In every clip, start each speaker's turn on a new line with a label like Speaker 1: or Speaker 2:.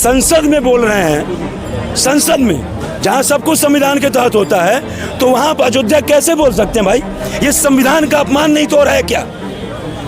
Speaker 1: संसद में बोल रहे हैं, संसद में जहाँ सब कुछ संविधान के तहत होता है, तो वहाँ पर अयोध्या कैसे बोल सकते हैं भाई? ये संविधान का अपमान नहीं तो हो रहा है क्या?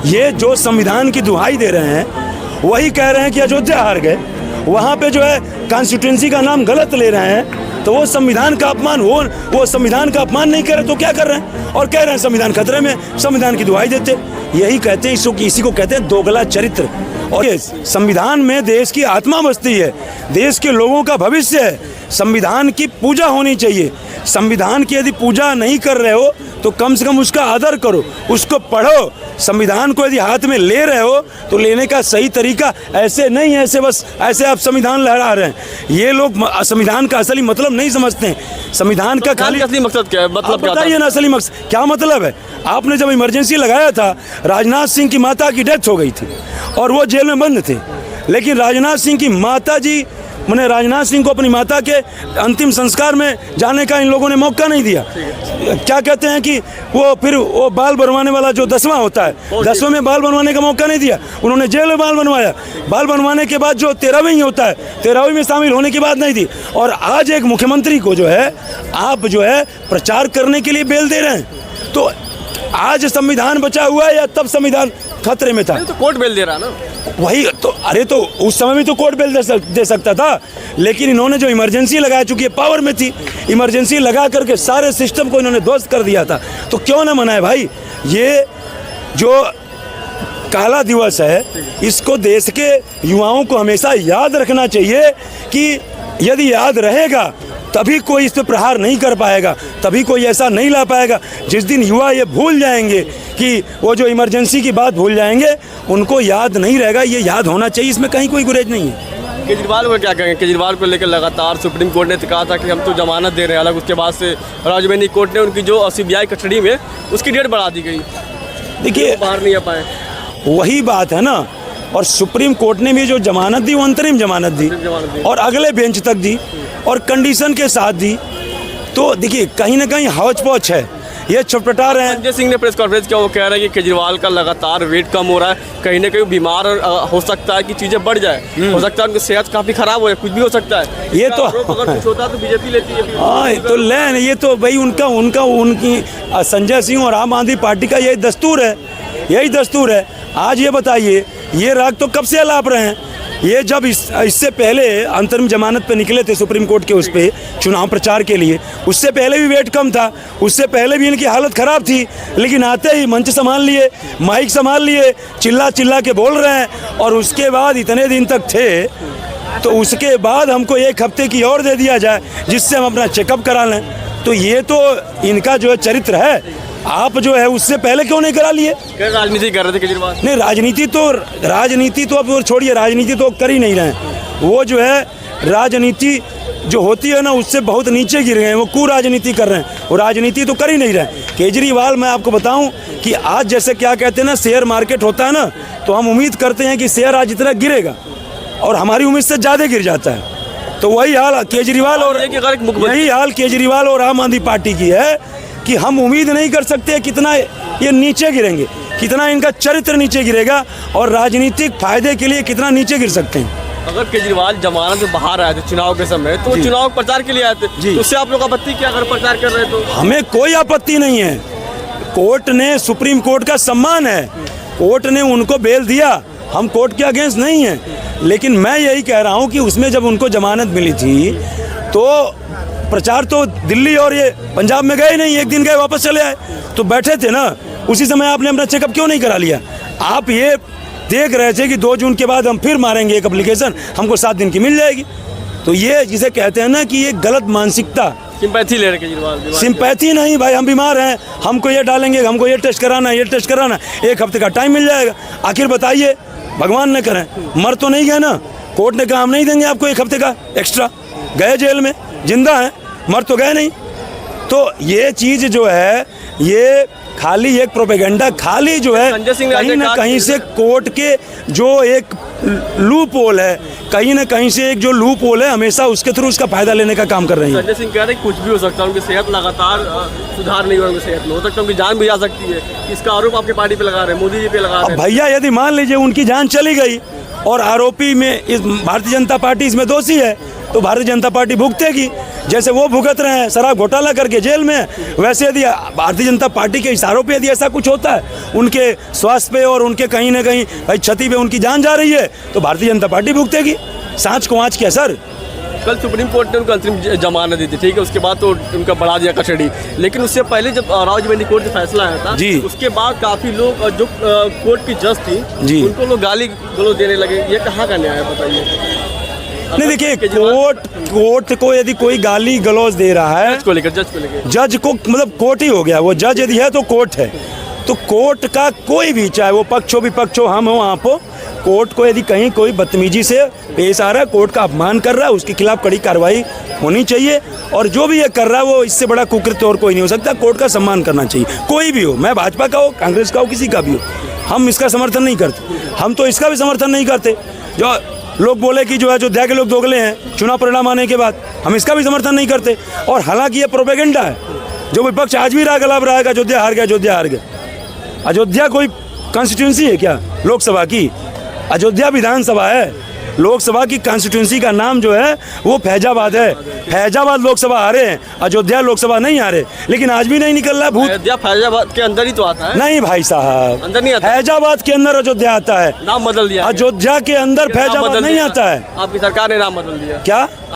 Speaker 1: ये जो संविधान की दुहाई दे रहे हैं वही कह रहे हैं कि अयोध्या हार गए, वहाँ पे जो है कॉन्स्टिट्यूंसी का नाम गलत ले रहे हैं, तो वो संविधान का अपमान, वो संविधान का अपमान नहीं कर रहे तो क्या कर रहे हैं? और कह रहे हैं संविधान खतरे में, संविधान की दुहाई देते। यही कहते हैं, इसी को कहते हैं दोगला चरित्र। और ये संविधान में देश की आत्मा बसती है, देश के लोगों का भविष्य है, संविधान की पूजा होनी चाहिए। संविधान की यदि पूजा नहीं कर रहे हो तो कम से कम उसका आदर करो, उसको पढ़ो। संविधान को यदि हाथ में ले रहे हो तो लेने का सही तरीका ऐसे नहीं, ऐसे बस ऐसे आप संविधान लहरा रहे हैं। ये लोग संविधान का असली मतलब नहीं समझते हैं। संविधान का खाली
Speaker 2: असली मकसद क्या है? मतलब क्या
Speaker 1: बताइए ना, असली मकसद क्या मतलब है? आपने जब इमरजेंसी लगाया था, राजनाथ सिंह की माता की डेथ हो गई थी और वो जेल में बंद थे, लेकिन राजनाथ सिंह की माता जी, मैंने राजनाथ सिंह को अपनी माता के अंतिम संस्कार में जाने का इन लोगों ने मौका नहीं दिया। क्या कहते हैं कि वो बाल बनवाने वाला जो 10वां होता है, 10वें में बाल बनवाने का मौका नहीं दिया, उन्होंने जेल में बाल बनवाया। बाल बनवाने के बाद जो 13वीं होता है, 13वीं में शामिल होने की बात नहीं थी। और आज एक मुख्यमंत्री को जो है आप जो है प्रचार करने के लिए बेल दे रहे हैं। तो आज संविधान बचा हुआ है या तब संविधान खतरे में था?
Speaker 2: तो कोर्ट बेल दे रहा ना,
Speaker 1: वही तो। अरे तो उस समय भी तो कोर्ट बेल दे सकता था, लेकिन इन्होंने जो इमरजेंसी लगाया, चूंकि पावर में थी, इमरजेंसी लगा करके सारे सिस्टम को इन्होंने ध्वस्त कर दिया था। तो क्यों ना मनाए भाई? ये जो काला दिवस है, इसको देश के युवाओं को हमेशा याद रखना चाहिए कि यदि याद रहेगा तभी कोई इस पर प्रहार नहीं कर पाएगा, तभी कोई ऐसा नहीं ला पाएगा। जिस दिन युवा ये भूल जाएंगे कि वो जो इमरजेंसी की बात भूल जाएंगे, उनको याद नहीं रहेगा। ये याद होना चाहिए, इसमें कहीं कोई गुरेज नहीं है।
Speaker 2: केजरीवाल को क्या कहेंगे? केजरीवाल को लेकर लगातार सुप्रीम कोर्ट ने कहा था कि हम तो जमानत दे रहे हैं, अलग उसके बाद से राजबेनी कोर्ट ने उनकी जो CBI कस्टडी में उसकी डेट बढ़ा दी गई।
Speaker 1: देखिए,
Speaker 2: बाहर नहीं आ पाए,
Speaker 1: वही बात है ना। और सुप्रीम कोर्ट ने भी जो जमानत दी वो अंतरिम जमानत दी और अगले बेंच तक दी और कंडीशन के साथ दी। तो देखिए, कहीं ना कहीं हौच पौच है, ये छटपटा रहे हैं।
Speaker 2: संजय सिंह ने प्रेस कॉन्फ्रेंस किया, वो कह रहे हैं कि केजरीवाल का लगातार वेट कम हो रहा है, कहीं ना कहीं बीमार हो सकता है कि चीज़ें बढ़ जाए, हो सकता है उनकी सेहत काफ़ी खराब हो जाए, कुछ भी हो सकता है।
Speaker 1: ये तो
Speaker 2: अगर कुछ होता तो बीजेपी लेती है।
Speaker 1: हाँ, तो लें, ये तो भाई उनकी संजय सिंह और आम आदमी पार्टी का यही दस्तूर है, यही दस्तूर है। आज ये बताइए, ये राग तो कब से अलाप रहे हैं? ये जब इससे पहले अंतरिम जमानत पे निकले थे सुप्रीम कोर्ट के उस पे चुनाव प्रचार के लिए, उससे पहले भी वेट कम था, उससे पहले भी इनकी हालत ख़राब थी, लेकिन आते ही मंच संभाल लिए, माइक संभाल लिए, चिल्ला चिल्ला के बोल रहे हैं। और उसके बाद इतने दिन तक थे, तो उसके बाद हमको 1 हफ्ते की और दे दिया जाए जिससे हम अपना चेकअप करा लें। तो ये तो इनका जो है चरित्र है। आप जो है उससे पहले क्यों नहीं करा लिए?
Speaker 2: राजनीति कर रहे थे केजरीवाल।
Speaker 1: नहीं, राजनीति तो अब छोड़िए, राजनीति तो कर ही नहीं रहे हैं। वो जो है राजनीति जो होती है ना, उससे बहुत नीचे गिर गए हैं, वो कुराजनीति कर रहे हैं, वो राजनीति तो कर ही नहीं रहे। केजरीवाल, मैं आपको बताऊं कि आज जैसे क्या कहते हैं ना, शेयर मार्केट होता है ना, तो हम उम्मीद करते हैं कि शेयर आज इतना गिरेगा और हमारी उम्मीद से ज़्यादा गिर जाता है। तो वही हाल केजरीवाल और आम आदमी पार्टी की है कि हम उम्मीद नहीं कर सकते कितना ये नीचे गिरेंगे, कितना इनका चरित्र नीचे गिरेगा और राजनीतिक फायदे के लिए कितना नीचे गिर सकते हैं।
Speaker 2: अगर केजरीवाल जमानत से बाहर आए थे चुनाव के समय, तो चुनाव प्रचार के लिए आए थे, तो उससे आप लोग आपत्ति क्या? अगर प्रचार कर रहे तो
Speaker 1: हमें कोई आपत्ति नहीं है। कोर्ट ने, सुप्रीम कोर्ट का सम्मान है, कोर्ट ने उनको बेल दिया, हम कोर्ट के अगेंस्ट नहीं है। लेकिन मैं यही कह रहा हूँ कि उसमें जब उनको जमानत मिली थी तो प्रचार तो दिल्ली और ये पंजाब में गए नहीं, 1 दिन गए वापस चले आए, तो बैठे थे ना। उसी समय आपने अपना चेकअप क्यों नहीं करा लिया? आप ये देख रहे थे कि 2 जून के बाद हम फिर मारेंगे एक एप्लीकेशन, हमको 7 दिन की मिल जाएगी। तो ये जिसे कहते हैं ना कि ये गलत मानसिकता,
Speaker 2: सिंपैथी ले रहे केजरीवाल।
Speaker 1: सिंपैथी नहीं भाई, हम बीमार हैं, हमको ये डालेंगे, हमको ये टेस्ट कराना, ये टेस्ट कराना, 1 हफ्ते का टाइम मिल जाएगा। आखिर बताइए, भगवान न करें, मर तो नहीं गए ना? कोर्ट ने कहा हम नहीं देंगे आपको 1 हफ्ते का एक्स्ट्रा, गए जेल में, जिंदा हैं, मर तो गए नहीं। तो ये चीज़ जो है, ये खाली एक प्रोपेगेंडा, खाली जो है कहीं ना कहीं से कोर्ट के जो एक लूप होल है, कहीं ना कहीं से एक जो लूप होल है, हमेशा उसके थ्रू उसका फायदा लेने का काम कर रही है।
Speaker 2: संजय सिंह कह रहे हैं कुछ भी हो सकता है, उनकी सेहत लगातार सुधार नहीं हुआ, उनकी सेहत में हो सकता है उनकी जान भी जा सकती है। इसका आरोप आपकी पार्टी पे लगा रहे हैं, मोदी जी पे लगा रहे हैं।
Speaker 1: भैया, यदि मान लीजिए उनकी जान चली गई और आरोपी में इस भारतीय जनता पार्टी इसमें दोषी है, तो भारतीय जनता पार्टी भुगतेगी। जैसे वो भुगत रहे हैं शराब घोटाला करके जेल में, वैसे यदि भारतीय जनता पार्टी के इशारों पे यदि ऐसा कुछ होता है, उनके स्वास्थ्य पे और उनके कहीं ना कहीं भाई क्षति पे उनकी जान जा रही है, तो भारतीय जनता पार्टी भुगतेगी। सांच को आँच क्या सर?
Speaker 2: कल सुप्रीम कोर्ट ने उनको अंतरिम जमानत दी थी, ठीक है, उसके बाद तो उनका बढ़ा दिया कस्टडी। लेकिन उससे पहले जब रावजमेंदी कोर्ट से फैसला आया था
Speaker 1: जी,
Speaker 2: उसके बाद काफ़ी लोग जो कोर्ट की जज थी
Speaker 1: जी,
Speaker 2: उनको लोग गाली गलौज देने लगे। ये कहाँ का न्याय है बताइए?
Speaker 1: नहीं देखिए, कोर्ट को यदि कोई गाली गलौज दे रहा है,
Speaker 2: जज को लेकर
Speaker 1: जज को मतलब कोर्ट ही हो गया, वो जज यदि है तो कोर्ट है। तो कोर्ट का कोई भी, चाहे वो पक्ष हो विपक्ष हो, हम हो आप हो, कोर्ट को यदि कहीं कोई बदतमीजी से पेश आ रहा है, कोर्ट का अपमान कर रहा है, उसके खिलाफ कड़ी कार्रवाई होनी चाहिए। और जो भी ये कर रहा है वो इससे बड़ा कुकृत्य और कोई नहीं हो सकता। कोर्ट का सम्मान करना चाहिए, कोई भी हो, मैं भाजपा का हो, कांग्रेस का हो, किसी का भी हो, हम इसका समर्थन नहीं करते। हम तो इसका भी समर्थन नहीं करते जो लोग बोले कि जो है अयोध्या के लोग दोगले हैं चुनाव परिणाम आने के बाद, हम इसका भी समर्थन नहीं करते। और हालांकि ये प्रोपेगेंडा है जो विपक्ष आज भी गलाब रहा है कि अयोध्या हार गया, अयोध्या हार गया। अयोध्या कोई कॉन्स्टिट्यूंसी है क्या लोकसभा की? अयोध्या विधानसभा है। लोकसभा की कॉन्स्टिट्यूंसी का नाम जो है वो फैजाबाद है। फैजाबाद लोकसभा हारे हैं, अयोध्या लोकसभा नहीं हारे। लेकिन आज भी नहीं निकल रहा भूत।
Speaker 2: अयोध्या फैजाबाद के अंदर ही तो आता है।
Speaker 1: नहीं भाई साहब,
Speaker 2: अंदर नहीं आता,
Speaker 1: फैजाबाद के अंदर अयोध्या आता है।
Speaker 2: नाम बदल दिया,
Speaker 1: अयोध्या के अंदर फैजाबाद नहीं आता है।
Speaker 2: आपकी सरकार ने नाम बदल दिया।
Speaker 1: क्या?